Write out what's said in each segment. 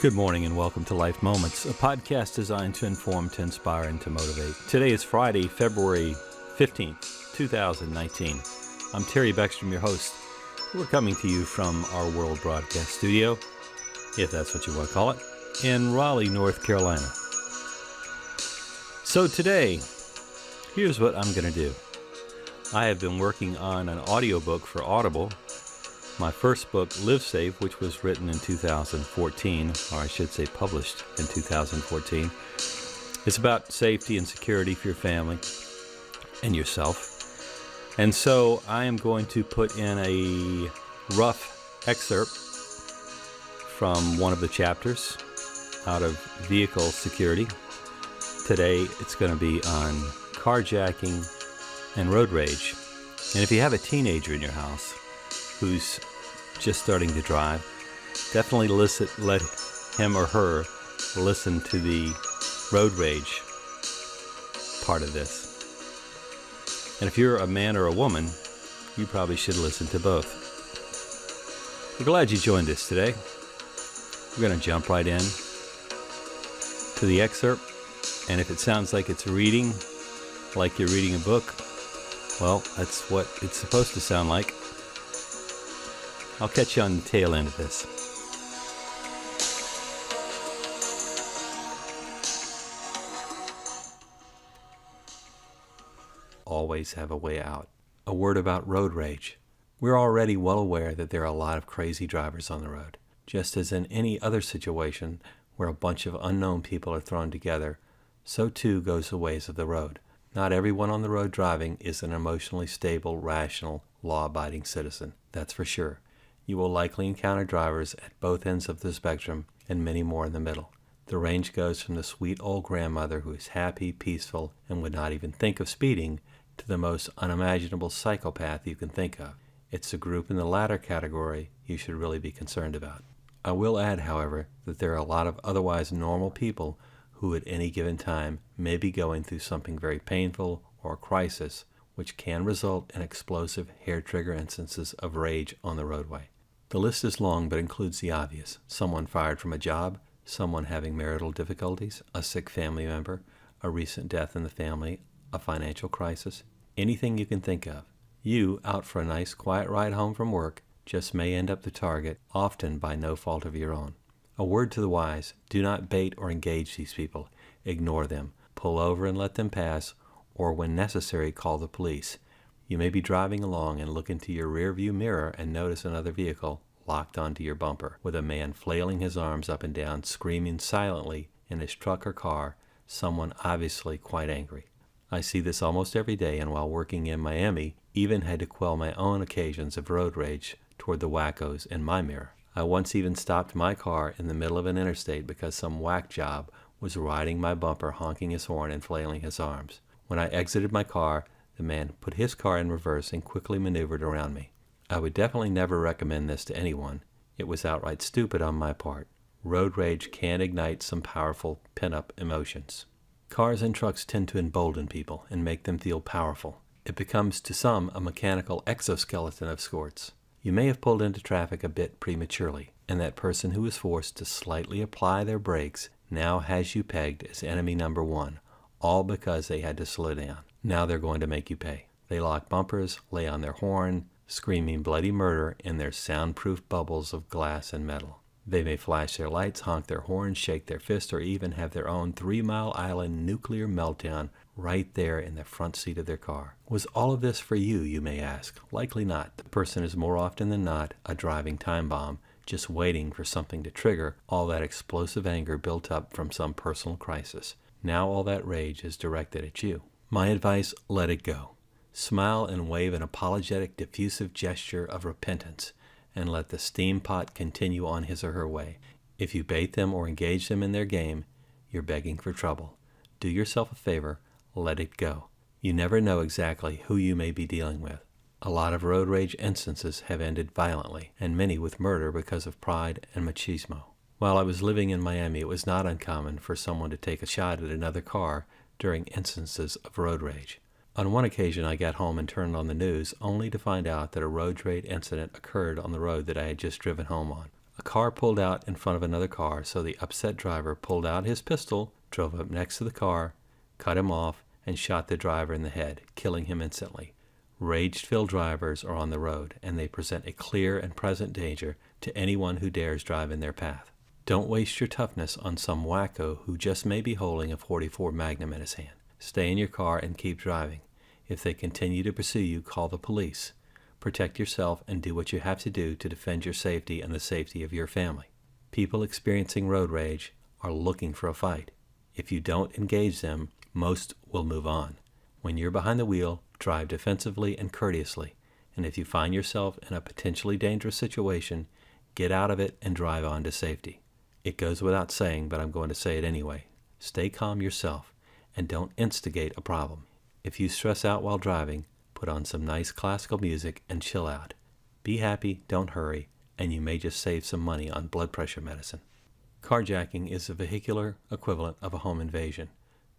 Good morning and welcome to Life Moments, a podcast designed to inform, to inspire, and to motivate. Today is Friday, February 15th, 2019. I'm Terry Beckstrom, your host. We're coming to you from our World Broadcast Studio, if that's what you want to call it, in Raleigh, North Carolina. So today, here's what I'm going to do. I have been working on an audiobook for Audible. My first book, Livesafe, which was written in 2014, or I should say published in 2014, is about safety and security for your family and yourself. And so I am going to put in a rough excerpt from one of the chapters out of vehicle security. Today it's going to be on carjacking and road rage. And if you have a teenager in your house who's just starting to drive, definitely let him or her listen to the road rage part of this. And if you're a man or a woman, you probably should listen to both. We're glad you joined us today. We're going to jump right in to the excerpt. And if it sounds like it's reading, like you're reading a book, well, that's what it's supposed to sound like. I'll catch you on the tail end of this. Always have a way out. A word about road rage. We're already well aware that there are a lot of crazy drivers on the road. Just as in any other situation where a bunch of unknown people are thrown together, so too goes the ways of the road. Not everyone on the road driving is an emotionally stable, rational, law-abiding citizen. That's for sure. You will likely encounter drivers at both ends of the spectrum and many more in the middle. The range goes from the sweet old grandmother who is happy, peaceful, and would not even think of speeding to the most unimaginable psychopath you can think of. It's the group in the latter category you should really be concerned about. I will add, however, that there are a lot of otherwise normal people who at any given time may be going through something very painful or a crisis which can result in explosive hair-trigger instances of rage on the roadway. The list is long but includes the obvious: someone fired from a job, someone having marital difficulties, a sick family member, a recent death in the family, a financial crisis, anything you can think of. You, out for a nice quiet ride home from work, just may end up the target, often by no fault of your own. A word to the wise: do not bait or engage these people. Ignore them. Pull over and let them pass, or when necessary, call the police. You may be driving along and look into your rearview mirror and notice another vehicle locked onto your bumper, with a man flailing his arms up and down, screaming silently in his truck or car, someone obviously quite angry. I see this almost every day, and while working in Miami, even had to quell my own occasions of road rage toward the wackos in my mirror. I once even stopped my car in the middle of an interstate because some whack job was riding my bumper, honking his horn and flailing his arms. When I exited my car, the man put his car in reverse and quickly maneuvered around me. I would definitely never recommend this to anyone. It was outright stupid on my part. Road rage can ignite some powerful pent-up emotions. Cars and trucks tend to embolden people and make them feel powerful. It becomes to some a mechanical exoskeleton of sorts. You may have pulled into traffic a bit prematurely, and that person who was forced to slightly apply their brakes now has you pegged as enemy number one, all because they had to slow down. Now they're going to make you pay. They lock bumpers, lay on their horn, screaming bloody murder in their soundproof bubbles of glass and metal. They may flash their lights, honk their horns, shake their fist, or even have their own 3 Mile Island nuclear meltdown right there in the front seat of their car. Was all of this for you, you may ask? Likely not. The person is more often than not a driving time bomb, just waiting for something to trigger all that explosive anger built up from some personal crisis. Now all that rage is directed at you. My advice: let it go. Smile and wave an apologetic, diffusive gesture of repentance, and let the steam pot continue on his or her way. If you bait them or engage them in their game, you're begging for trouble. Do yourself a favor, let it go. You never know exactly who you may be dealing with. A lot of road rage instances have ended violently, and many with murder because of pride and machismo. While I was living in Miami, it was not uncommon for someone to take a shot at another car during instances of road rage. On one occasion, I got home and turned on the news, only to find out that a road rage incident occurred on the road that I had just driven home on. A car pulled out in front of another car, so the upset driver pulled out his pistol, drove up next to the car, cut him off, and shot the driver in the head, killing him instantly. Rage-filled drivers are on the road, and they present a clear and present danger to anyone who dares drive in their path. Don't waste your toughness on some wacko who just may be holding a .44 Magnum in his hand. Stay in your car and keep driving. If they continue to pursue you, call the police. Protect yourself and do what you have to do to defend your safety and the safety of your family. People experiencing road rage are looking for a fight. If you don't engage them, most will move on. When you're behind the wheel, drive defensively and courteously. And if you find yourself in a potentially dangerous situation, get out of it and drive on to safety. It goes without saying, but I'm going to say it anyway. Stay calm yourself and don't instigate a problem. If you stress out while driving, put on some nice classical music and chill out. Be happy, don't hurry, and you may just save some money on blood pressure medicine. Carjacking is the vehicular equivalent of a home invasion.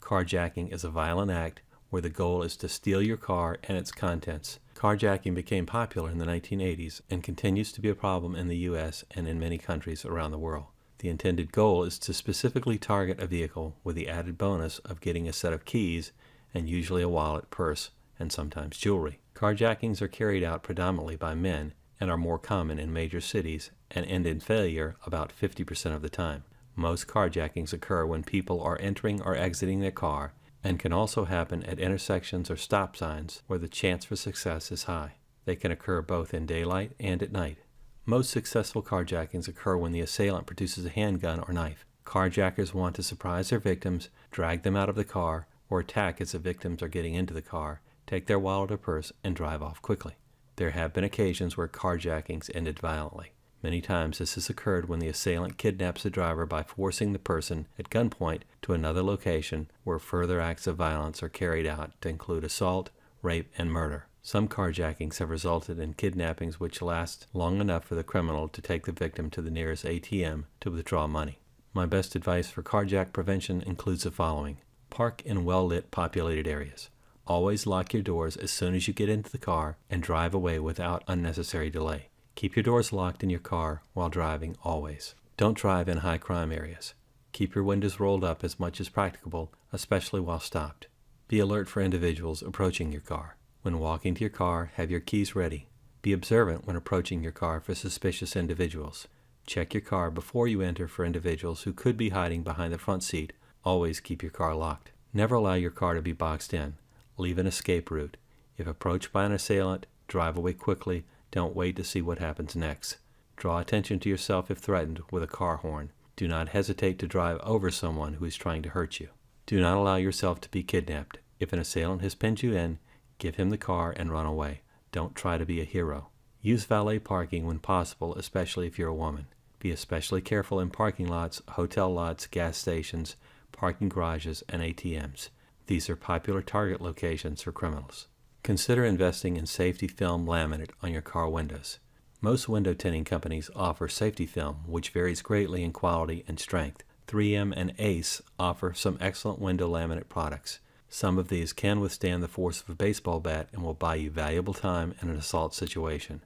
Carjacking is a violent act where the goal is to steal your car and its contents. Carjacking became popular in the 1980s and continues to be a problem in the U.S. and in many countries around the world. The intended goal is to specifically target a vehicle with the added bonus of getting a set of keys and usually a wallet, purse, and sometimes jewelry. Carjackings are carried out predominantly by men and are more common in major cities and end in failure about 50% of the time. Most carjackings occur when people are entering or exiting their car and can also happen at intersections or stop signs where the chance for success is high. They can occur both in daylight and at night. Most successful carjackings occur when the assailant produces a handgun or knife. Carjackers want to surprise their victims, drag them out of the car, or attack as the victims are getting into the car, take their wallet or purse, and drive off quickly. There have been occasions where carjackings ended violently. Many times this has occurred when the assailant kidnaps the driver by forcing the person at gunpoint to another location where further acts of violence are carried out to include assault, rape, and murder. Some carjackings have resulted in kidnappings which last long enough for the criminal to take the victim to the nearest ATM to withdraw money. My best advice for carjack prevention includes the following. Park in well-lit, populated areas. Always lock your doors as soon as you get into the car and drive away without unnecessary delay. Keep your doors locked in your car while driving always. Don't drive in high crime areas. Keep your windows rolled up as much as practicable, especially while stopped. Be alert for individuals approaching your car. When walking to your car, have your keys ready. Be observant when approaching your car for suspicious individuals. Check your car before you enter for individuals who could be hiding behind the front seat. Always keep your car locked. Never allow your car to be boxed in. Leave an escape route. If approached by an assailant, drive away quickly. Don't wait to see what happens next. Draw attention to yourself if threatened with a car horn. Do not hesitate to drive over someone who is trying to hurt you. Do not allow yourself to be kidnapped. If an assailant has pinned you in, give him the car and run away. Don't try to be a hero. Use valet parking when possible, especially if you're a woman. Be especially careful in parking lots, hotel lots, gas stations, parking garages, and ATMs. These are popular target locations for criminals. Consider investing in safety film laminate on your car windows. Most window tinting companies offer safety film, which varies greatly in quality and strength. 3M and Ace offer some excellent window laminate products. Some of these can withstand the force of a baseball bat and will buy you valuable time in an assault situation.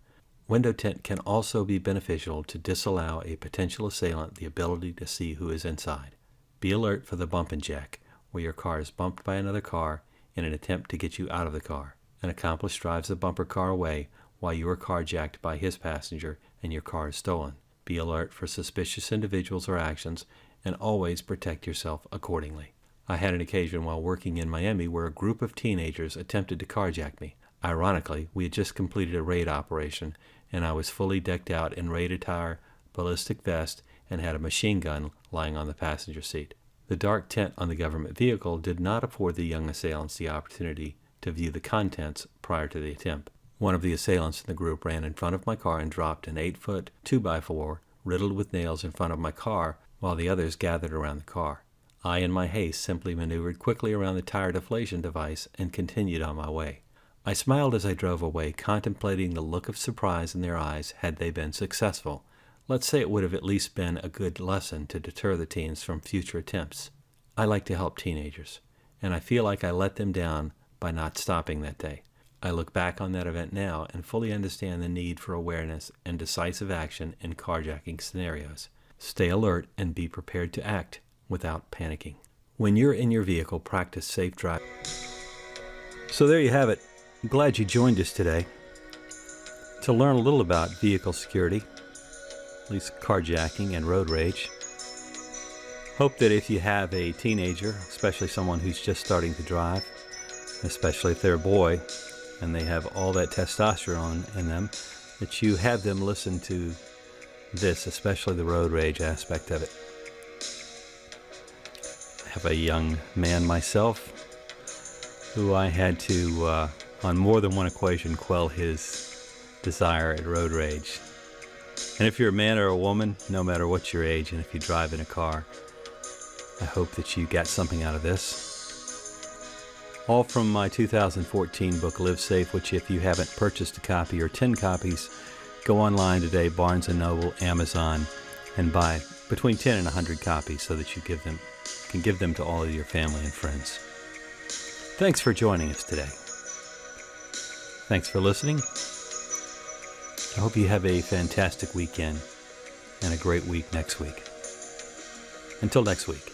Window tint can also be beneficial to disallow a potential assailant the ability to see who is inside. Be alert for the bump and jack, where your car is bumped by another car in an attempt to get you out of the car. An accomplice drives the bumper car away while you are carjacked by his passenger and your car is stolen. Be alert for suspicious individuals or actions and always protect yourself accordingly. I had an occasion while working in Miami where a group of teenagers attempted to carjack me. Ironically, we had just completed a raid operation and I was fully decked out in raid attire, ballistic vest, and had a machine gun lying on the passenger seat. The dark tint on the government vehicle did not afford the young assailants the opportunity to view the contents prior to the attempt. One of the assailants in the group ran in front of my car and dropped an 8-foot 2x4 riddled with nails in front of my car while the others gathered around the car. I, in my haste, simply maneuvered quickly around the tire deflation device and continued on my way. I smiled as I drove away, contemplating the look of surprise in their eyes had they been successful. Let's say it would have at least been a good lesson to deter the teens from future attempts. I like to help teenagers, and I feel like I let them down by not stopping that day. I look back on that event now and fully understand the need for awareness and decisive action in carjacking scenarios. Stay alert and be prepared to act without panicking. When you're in your vehicle, practice safe driving. So there you have it. I'm glad you joined us today to learn a little about vehicle security, at least carjacking and road rage. Hope that if you have a teenager, especially someone who's just starting to drive, especially if they're a boy and they have all that testosterone in them, that you have them listen to this, especially the road rage aspect of it. I have a young man myself who I had to, on more than one occasion, quell his desire at road rage. And if you're a man or a woman, no matter what your age, and if you drive in a car, I hope that you got something out of this. All from my 2014 book, Livesafe, which if you haven't purchased a copy or 10 copies, go online today, Barnes & Noble, Amazon, and buy between 10 and 100 copies so that you can give them to all of your family and friends. Thanks for joining us today. Thanks for listening. I hope you have a fantastic weekend and a great week next week. Until next week.